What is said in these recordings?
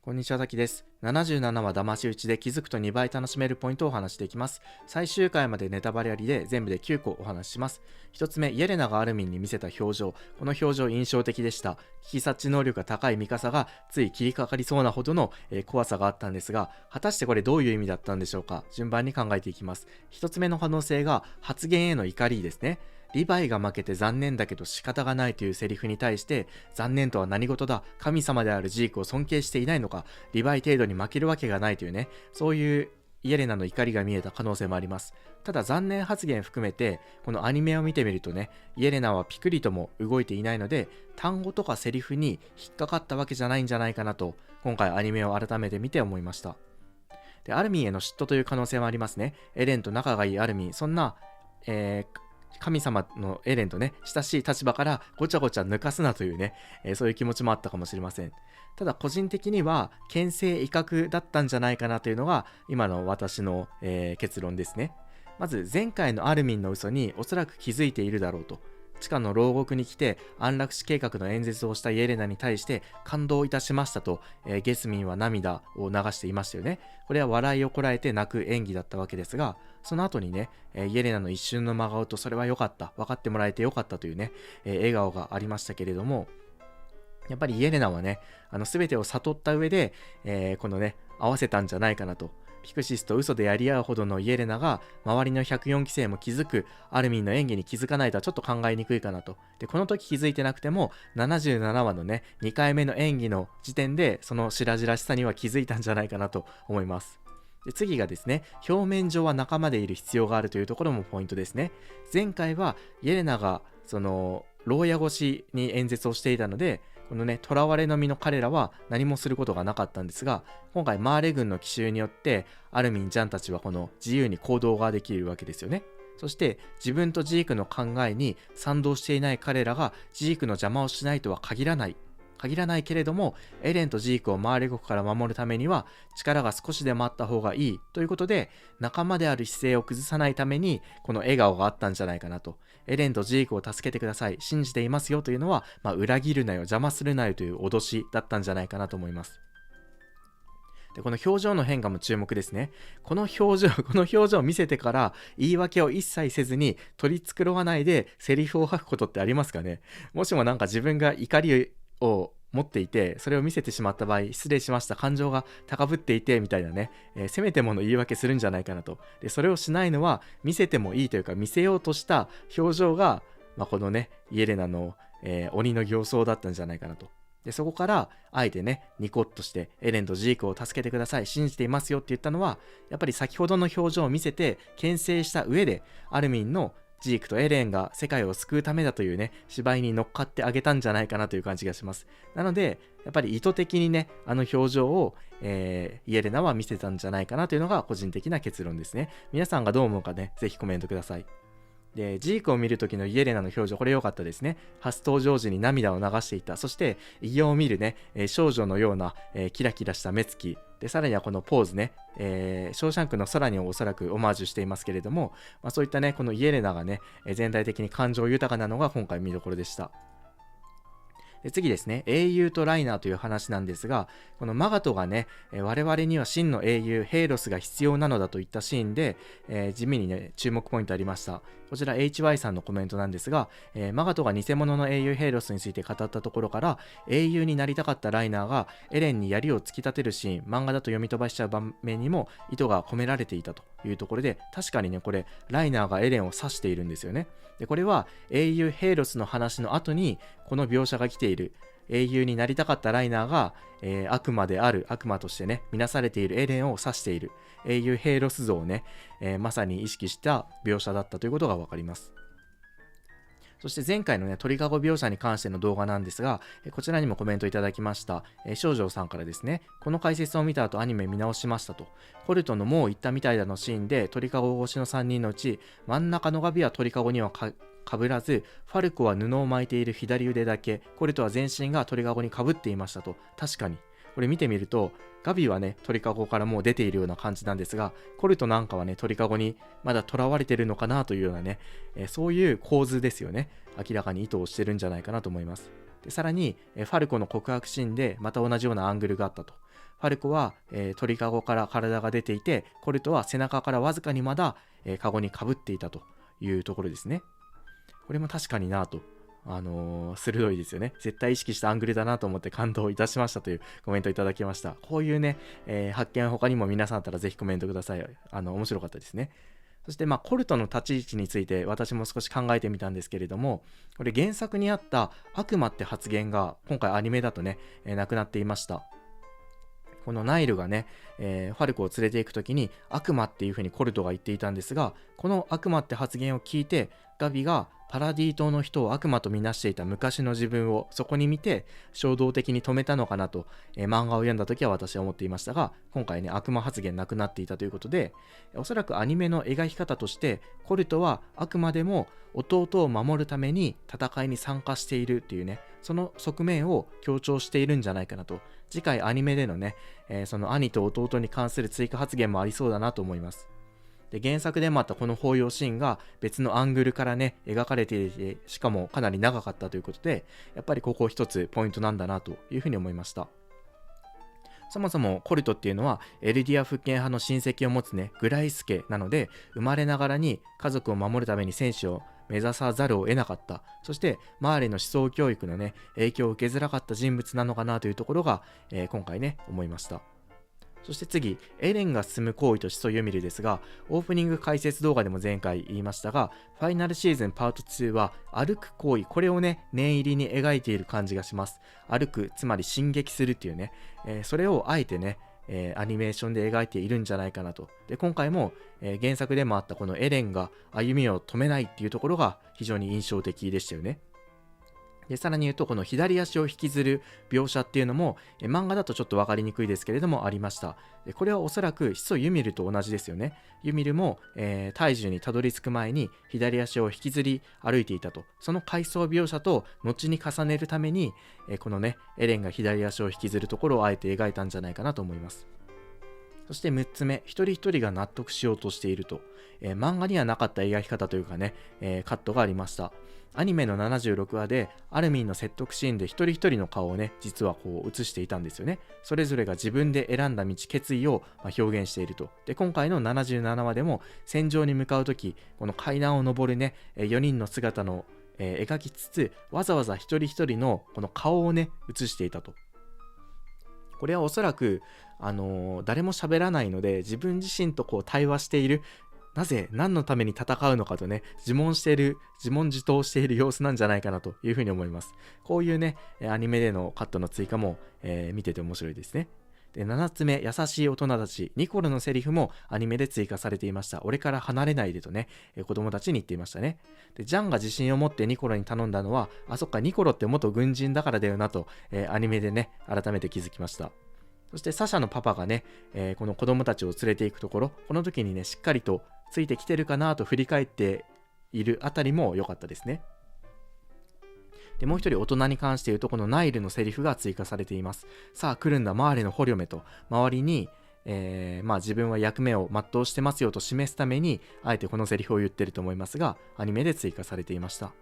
こんにちは、さきです。77は騙し討ちで気づくと2倍楽しめるポイントをお話していきます。最終回までネタバレありで全部で9個お話しします。1つ目、イエレナがアルミンに見せた表情。この表情印象的でした。聞き察知能力が高いミカサがつい切りかかりそうなほどの、怖さがあったんですが、果たしてこれどういう意味だったんでしょうか。順番に考えていきます。1つ目の可能性が発言への怒りですね。リヴァイが負けて残念だけど仕方がないというセリフに対して、残念とは何事だ、神様であるジークを尊敬していないのか、リヴァイ程度に負けるわけがないというね、そういうイエレナの怒りが見えた可能性もあります。ただ残念発言含めて、このアニメを見てみるとね、イエレナはピクリとも動いていないので、単語とかセリフに引っかかったわけじゃないんじゃないかなと、今回アニメを改めて見て思いました。で、アルミンへの嫉妬という可能性もありますね。エレンと仲がいいアルミン、そんな、神様のエレンとね、親しい立場からごちゃごちゃ抜かすなというね、そういう気持ちもあったかもしれません。ただ個人的には牽制威嚇だったんじゃないかなというのが今の私の、結論ですね。まず前回のアルミンの嘘におそらく気づいているだろうと。地下の牢獄に来て安楽死計画の演説をしたイエレナに対して感動いたしましたと、ゲスミンは涙を流していましたよね。これは笑いをこらえて泣く演技だったわけですが、その後にね、イエレナの一瞬の真顔とそれは良かった、分かってもらえて良かったというね、笑顔がありましたけれども、やっぱりイエレナはね、全てを悟った上で、このね、合わせたんじゃないかなと。ピクシスと嘘でやり合うほどのイエレナが周りの104期生も気づく、アルミンの演技に気づかないとはちょっと考えにくいかなと。で、この時気づいてなくても77話のね、2回目の演技の時点でその白々しさには気づいたんじゃないかなと思います。で、次がですね、表面上は仲間でいる必要があるというところもポイントですね。前回はイエレナがその牢屋越しに演説をしていたので、このね、囚われの身の彼らは何もすることがなかったんですが、今回マーレ軍の奇襲によってアルミン・ジャンたちはこの自由に行動ができるわけですよね。そして自分とジークの考えに賛同していない彼らがジークの邪魔をしないとは限らないけれども、エレンとジークをマーレ国から守るためには力が少しでもあった方がいいということで、仲間である姿勢を崩さないためにこの笑顔があったんじゃないかなと。エレンとジークを助けてください、信じていますよというのは、裏切るなよ、邪魔するなよという脅しだったんじゃないかなと思います。で、この表情の変化も注目ですね。この表情を見せてから言い訳を一切せずに取り繕わないでセリフを吐くことってありますかね。もしもなんか自分が怒りを持っていてそれを見せてしまった場合、失礼しました、感情が高ぶっていてみたいなね、せめてもの言い訳するんじゃないかなと。で、それをしないのは見せてもいいというか見せようとした表情が、このねイエレナの、鬼の形相だったんじゃないかなと。で、そこからあえてねニコッとしてエレンとジークを助けてください、信じていますよって言ったのは、やっぱり先ほどの表情を見せて牽制した上でアルミンのジークとエレンが世界を救うためだというね芝居に乗っかってあげたんじゃないかなという感じがします。なのでやっぱり意図的にね表情を、イエレナは見せたんじゃないかなというのが個人的な結論ですね。皆さんがどう思うかね、ぜひコメントください。で、ジークを見るときのイエレナの表情、これ良かったですね。初登場時に涙を流していた。そして異形を見るね、少女のような、キラキラした目つきで、さらにはこのポーズね、ショーシャンクの空におそらくオマージュしていますけれども、そういったねこのイエレナがね、全体的に感情豊かなのが今回見どころでした。で、次ですね、英雄とライナーという話なんですが、このマガトがね、我々には真の英雄ヘイロスが必要なのだといったシーンで、地味にね注目ポイントありました。こちら HY さんのコメントなんですが、マガトが偽物の英雄ヘイロスについて語ったところから、英雄になりたかったライナーがエレンに槍を突き立てるシーン、漫画だと読み飛ばしちゃう場面にも意図が込められていたというところで、確かにねこれライナーがエレンを指しているんですよね。で、これは英雄ヘイロスの話の後にこの描写が来ている。英雄になりたかったライナーが、悪魔としてね見なされているエレンを指している英雄ヘイロス像をね、まさに意識した描写だったということが分かります。そして前回のね鳥かご描写に関しての動画なんですが、こちらにもコメントいただきました。少女さんからですね、この解説を見た後アニメ見直しましたと。コルトのもう言ったみたいだのシーンで鳥かご越しの3人のうち真ん中のガビは鳥かごにはかぶらず、ファルコは布を巻いている左腕だけ、コルトは全身が鳥かごにかぶっていましたと。確かにこれ見てみるとガビはね鳥かごからもう出ているような感じなんですが、コルトなんかはね鳥かごにまだ囚われてるのかなというようなね、そういう構図ですよね。明らかに意図をしてるんじゃないかなと思います。で、さらにファルコの告白シーンでまた同じようなアングルがあったと。ファルコは、鳥かごから体が出ていて、コルトは背中からわずかにまだ、かごにかぶっていたというところですね。これも確かになと、鋭いですよね。絶対意識したアングルだなと思って感動いたしましたというコメントいただきました。こういうね、発見他にも皆さんあったらぜひコメントください。面白かったですね。そしてコルトの立ち位置について私も少し考えてみたんですけれども、これ原作にあった悪魔って発言が今回アニメだとね、なくなっていました。このナイルがね、ファルコを連れて行くときに悪魔っていうふうにコルトが言っていたんですが、この悪魔って発言を聞いてガビがパラディ島の人を悪魔とみなしていた昔の自分をそこに見て衝動的に止めたのかなと、漫画を読んだ時は私は思っていましたが、今回ね悪魔発言なくなっていたということで、おそらくアニメの描き方としてコルトはあくまでも弟を守るために戦いに参加しているっていうね、その側面を強調しているんじゃないかなと。次回アニメでのね、その兄と弟に関する追加発言もありそうだなと思います。で、原作でもあったこの抱擁シーンが別のアングルからね描かれていて、しかもかなり長かったということで、やっぱりここ一つポイントなんだなというふうに思いました。そもそもコルトっていうのはエルディア復権派の親戚を持つねグライス家なので、生まれながらに家族を守るために戦士を目指さざるを得なかった。そして周りの思想教育のね影響を受けづらかった人物なのかなというところが、今回ね思いました。そして次、エレンが進む行為と始祖ユミルですが、オープニング解説動画でも前回言いましたが、ファイナルシーズンパート2は歩く行為、これをね念入りに描いている感じがします。歩く、つまり進撃するっていうね、それをあえてね、アニメーションで描いているんじゃないかなと。で、今回も、原作でもあったこのエレンが歩みを止めないっていうところが非常に印象的でしたよね。で、さらに言うとこの左足を引きずる描写っていうのも漫画だとちょっと分かりにくいですけれどもありました。で、これはおそらく始祖ユミルと同じですよね。ユミルも、大樹にたどり着く前に左足を引きずり歩いていたと。その回想描写と後に重ねるために、このねエレンが左足を引きずるところをあえて描いたんじゃないかなと思います。そして6つ目、一人一人が納得しようとしていると。漫画にはなかった描き方というかね、カットがありました。アニメの76話でアルミンの説得シーンで一人一人の顔をね実はこう映していたんですよね。それぞれが自分で選んだ道、決意を表現していると。で、今回の77話でも戦場に向かうとき、この階段を上るね4人の姿の描きつつ、わざわざ一人一人のこの顔をね映していたと。これはおそらく誰も喋らないので自分自身とこう対話している、なぜ何のために戦うのかとね自問自答している様子なんじゃないかなというふうに思います。こういうねアニメでのカットの追加も、見てて面白いですね。で、7つ目、優しい大人たち。ニコロのセリフもアニメで追加されていました。俺から離れないでとね、子供たちに言っていましたね。で、ジャンが自信を持ってニコロに頼んだのは、あ、そっか、ニコロって元軍人だからだよなと、アニメでね改めて気づきました。そしてサシャのパパがね、この子供たちを連れていくところ、この時にねしっかりとついてきてるかなと振り返っているあたりも良かったですね。で、もう一人大人に関して言うと、このナイルのセリフが追加されています。さあ来るんだマーレの捕虜めと、周りに、自分は役目を全うしてますよと示すためにあえてこのセリフを言ってると思いますが、アニメで追加されていました。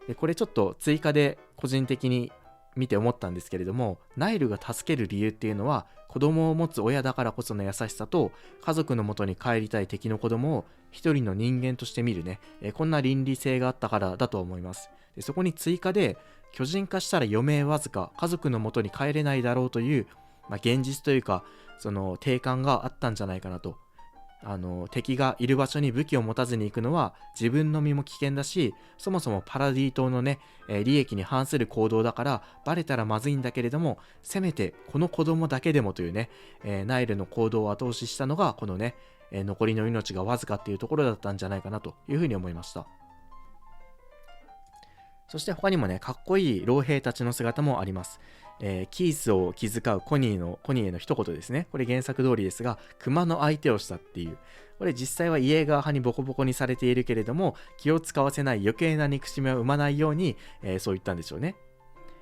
で、これちょっと追加で個人的に見て思ったんですけれども、ナイルが助ける理由っていうのは子供を持つ親だからこその優しさと、家族の元に帰りたい敵の子供を一人の人間として見るね、こんな倫理性があったからだと思います。で、そこに追加で巨人化したら余命わずか、家族の元に帰れないだろうという、現実というかその定感があったんじゃないかなと。敵がいる場所に武器を持たずに行くのは自分の身も危険だし、そもそもパラディ島のね、利益に反する行動だからバレたらまずいんだけれども、せめてこの子供だけでもというね、ナイルの行動を後押ししたのがこのね、残りの命がわずかっていうところだったんじゃないかなというふうに思いました。そして他にもねかっこいい老兵たちの姿もあります。キースを気遣うコニーへの一言ですね。これ原作通りですが、熊の相手をしたっていう、これ実際はイエーガー派にボコボコにされているけれども、気を使わせない余計な憎しみを生まないように、そう言ったんでしょうね。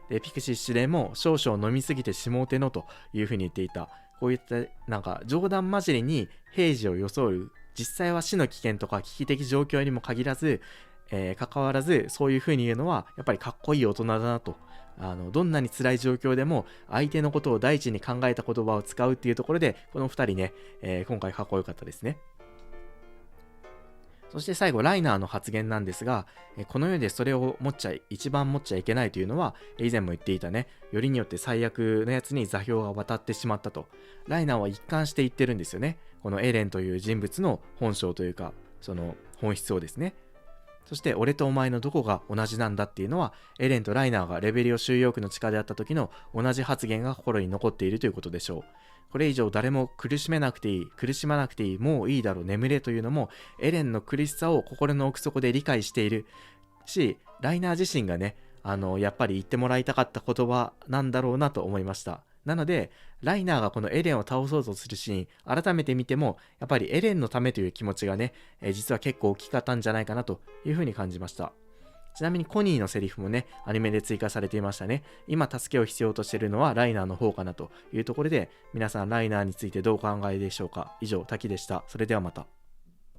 で、ピクシー司令も少々飲みすぎてしもうてのというふうに言っていた。こういったなんか冗談交じりに平時を装う、実際は死の危険とか危機的状況にも限らず関わらずそういう風に言うのはやっぱりかっこいい大人だなと。どんなに辛い状況でも相手のことを第一に考えた言葉を使うっていうところで、この2人ね、今回かっこよかったですね。そして最後、ライナーの発言なんですが、この世でそれを一番持っちゃいけないというのは、以前も言っていたね、よりによって最悪のやつに座標が渡ってしまったと。ライナーは一貫して言ってるんですよね。このエレンという人物の本性というか、その本質をですね。そして、俺とお前のどこが同じなんだっていうのは、エレンとライナーがレベリオ収容区の地下であった時の同じ発言が心に残っているということでしょう。これ以上誰も苦しまなくていい、もういいだろう、眠れというのも、エレンの苦しさを心の奥底で理解しているし、ライナー自身がね、やっぱり言ってもらいたかった言葉なんだろうなと思いました。なので、ライナーがこのエレンを倒そうとするシーン、改めて見ても、やっぱりエレンのためという気持ちがね、実は結構大きかったんじゃないかなというふうに感じました。ちなみにコニーのセリフもね、アニメで追加されていましたね。今助けを必要としているのはライナーの方かなというところで、皆さんライナーについてどうお考えでしょうか。以上、滝でした。それではまた。